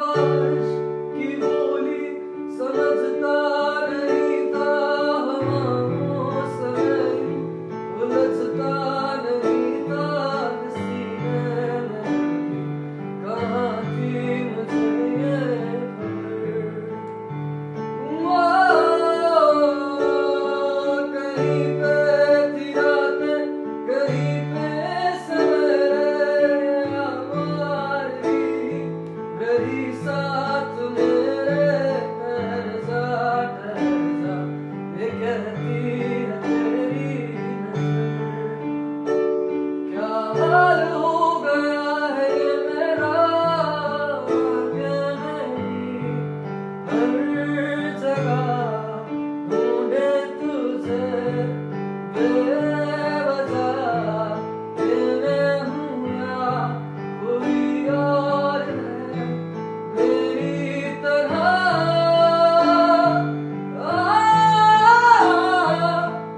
आवाज की बोली समझता नहीं था, हवाओं से उलझता नहीं था, सीने में कहाँ थी मुझे ये खबर। कहीं पे थी रातें, कहीं पे सवेरे, आवाज़ मेरी साथ मेरे, ठहर जा ये कहती है तेरी नज़र। क्या हाल हो गया है ये मेरा, आगे नहीं हर जगह ढूंढे तुझे बेवजह, तेरे हूँ या कोई और है मेरी तरह।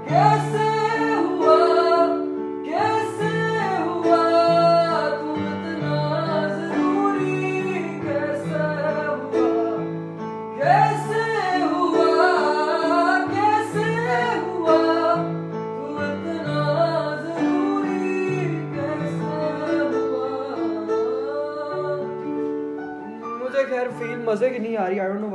कैसे हुआ, कैसे हुआ तू इतना जरूरी, कैसे हुआ, कैसे हुआ, कैसे हुआ तू इतना जरूरी, कैसे हुआ। मुझे खैर फील मजे की नहीं आ रही, आई डोंट नो।